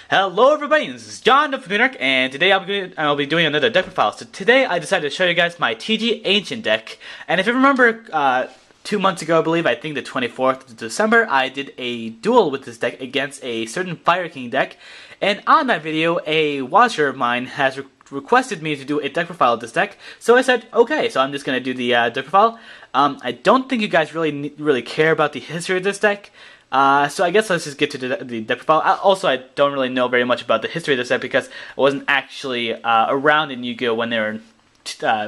Hello everybody, this is John Doe from Computer, and today I'll be doing another deck profile. So today I decided to show you guys my TG Ancient deck, and if you remember 2 months ago, I think the 24th of December, I did a duel with this deck against a certain Fire King deck, and on that video a watcher of mine has requested me to do a deck profile of this deck, so I said okay, so I'm just going to do the deck profile. I don't think you guys really care about the history of this deck. So I guess let's just get to the deck profile. Also, I don't really know very much about the history of this deck because I wasn't actually around in Yu-Gi-Oh! When they were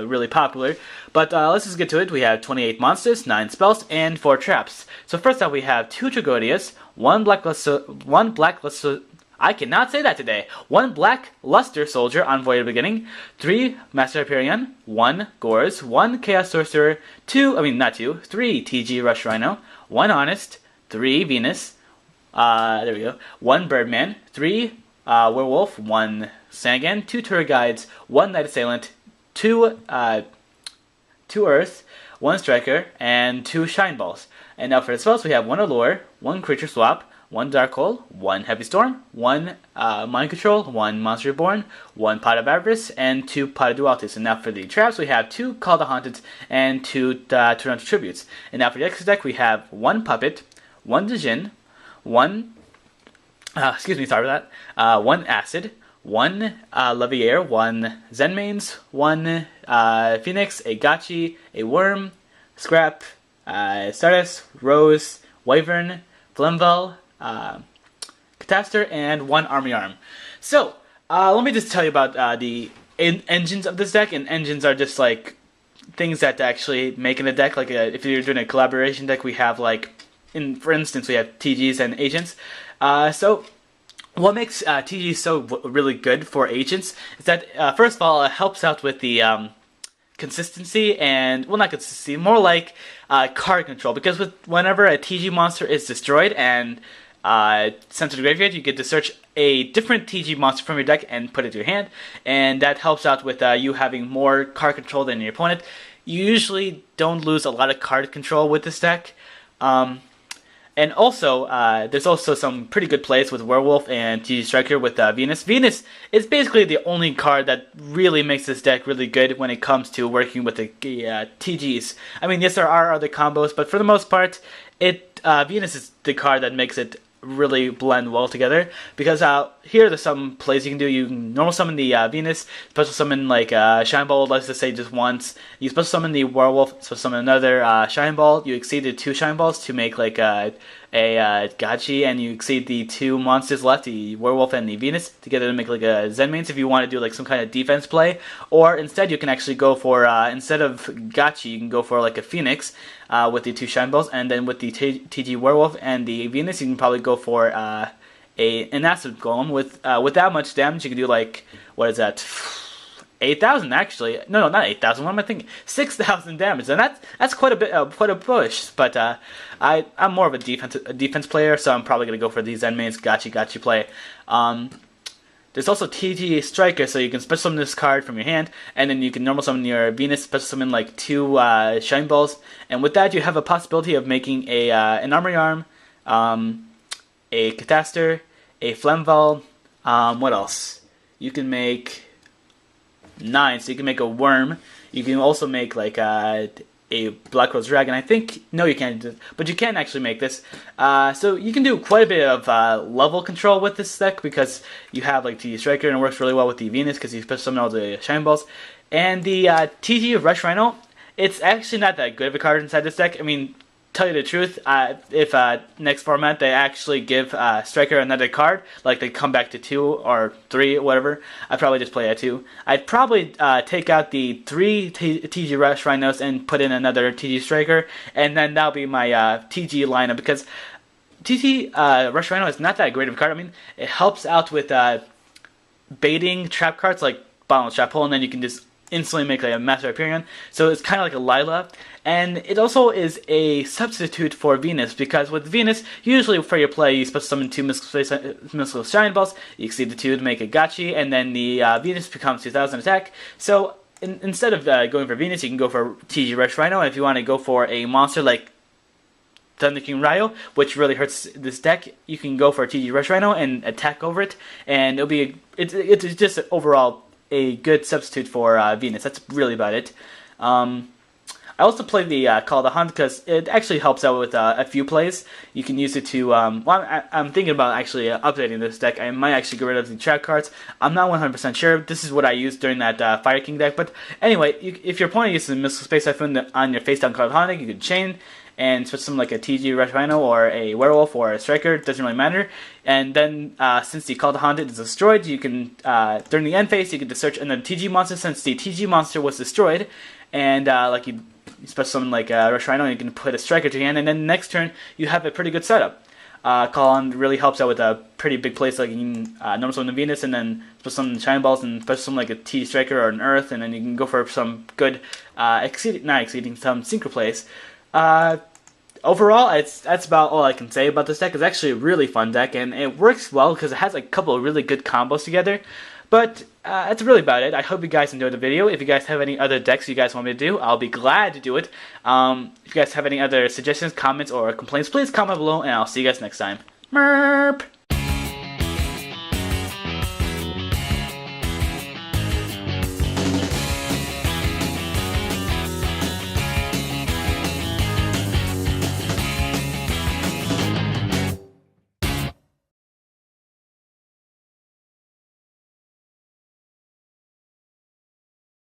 really popular. But let's just get to it. We have 28 monsters, 9 spells, and 4 traps. So first up, we have 2 Tragodias, 1 black luster. I cannot say that today. 1 black luster soldier on Void of Beginning, 3 Master Hyperion, 1 Gores, 1 Chaos Sorcerer, 3 TG Rush Rhino, 1 Honest, 3 Venus, there we go, 1 Birdman, 3 Werewolf, 1 Sangan, 2 Tour Guides, 1 Night Assailant, 2 Earth, 1 Striker, and 2 Shine Balls. And now for the spells, we have 1 Allure, 1 Creature Swap, 1 Dark Hole, 1 Heavy Storm, 1 Mind Control, 1 Monster Reborn, 1 Pot of Avarice, and 2 Pot of Dualities. And now for the traps, we have 2 Call the Haunted and 2 Toronto Tributes. And now for the extra deck, we have 1 Puppet, 1 Djinn, 1 1 Acid, 1 Leviair, 1 Zenmains, 1 Phoenix, a Gachi, a Worm, Scrap, Stardust, Rose, Wyvern, Flemvel, Catastor, and 1 Army Arm. So, let me just tell you about the engines of this deck, and engines are just like things that actually make in a deck. Like if you're doing a collaboration deck, we have like, for instance, we have TGs and agents. So what makes TGs so really good for agents is that, first of all, it helps out with the consistency and, well, not consistency, more like card control. Because whenever a TG monster is destroyed and sent to the graveyard, you get to search a different TG monster from your deck and put it to your hand. And that helps out with you having more card control than your opponent. You usually don't lose a lot of card control with this deck. And also, there's also some pretty good plays with Werewolf and TG Striker with Venus. Venus is basically the only card that really makes this deck really good when it comes to working with the TGs. I mean, yes, there are other combos, but for the most part, Venus is the card that makes it really blend well together, because here are some plays you can do. You can normal summon the Venus, special summon like Shine Ball, let's just say just once. You special summon the Werewolf, special summon another Shine Ball. You exceed the 2 Shine Balls to make like a Gachi, and you exceed the 2 monsters left, the Werewolf and the Venus, together to make like a Zenmains if you want to do like some kind of defense play. Or instead you can actually go for, instead of Gachi, you can go for like a Phoenix with the 2 Shine Balls, and then with the TG Werewolf and the Venus, you can probably go for an Acid Golem. With that much damage, you can do like, what is that, 8,000 actually. No, not 8,000. What am I thinking? 6,000 damage, and that's quite a bit, quite a push. But I'm more of a defense player, so I'm probably gonna go for the Zenmains Gachi play. There's also TG Striker, so you can special summon this card from your hand, and then you can normal summon your Venus, special summon like 2 Shine Balls, and with that you have a possibility of making an Armory Arm, a Catastor, a Flemval, what else? You can make 9, so you can make a Worm. You can also make like a Black Rose Dragon. I think, no, you can't, but you can actually make this. So you can do quite a bit of level control with this deck, because you have like TG Striker, and it works really well with the Venus because you special summon all the Shine Balls. And the TG Rush Rhino, it's actually not that good of a card inside this deck. I mean, tell you the truth, if next format they actually give Striker another card, like they come back to 2 or 3 or whatever, I'd probably just play at 2. I'd probably take out the 3 TG Rush Rhinos and put in another TG Striker, and then that'll be my TG lineup, because TG Rush Rhino is not that great of a card. I mean, it helps out with baiting trap cards like Bottomless Trap Hole, and then you can just instantly make like a Master Hyperion, so it's kind of like a Lila. And it also is a substitute for Venus, because with Venus, usually for your play, you special summon 2 Mystical Shine Balls, you exceed the 2 to make a Gachi, and then the Venus becomes 2,000 attack. So instead of going for Venus, you can go for TG Rush Rhino, and if you want to go for a monster like Thunder King Ryo, which really hurts this deck. You can go for a TG Rush Rhino and attack over it, and it'll be it's just overall a good substitute for Venus. That's really about it. I also play the Call the Hunt because it actually helps out with a few plays. You can use it to, I'm thinking about actually updating this deck. I might actually get rid of the trap cards. I'm not 100% sure. This is what I used during that Fire King deck. But anyway, if your opponent uses a Mystical Space Typhoon on your face down Call the Hunt, you can chain and switch something like a TG Rush Rhino or a Werewolf or a Striker. It doesn't really matter. And then since the Call the Haunted is destroyed, you can, during the end phase, you can just search and then TG monster. Since the TG monster was destroyed, and like you special summon like Rush Rhino, and you can put a Striker to your hand, and then next turn you have a pretty good setup. Call on really helps out with a pretty big place, like you can normal summon the Venus, and then special summon the Shine Balls, and special summon like a T Striker or an Earth, and then you can go for some good not exceeding some synchro plays. Overall, that's about all I can say about this deck. It's actually a really fun deck, and it works well because it has a couple of really good combos together. But that's really about it. I hope you guys enjoyed the video. If you guys have any other decks you guys want me to do, I'll be glad to do it. If you guys have any other suggestions, comments, or complaints, please comment below, and I'll see you guys next time. Merp!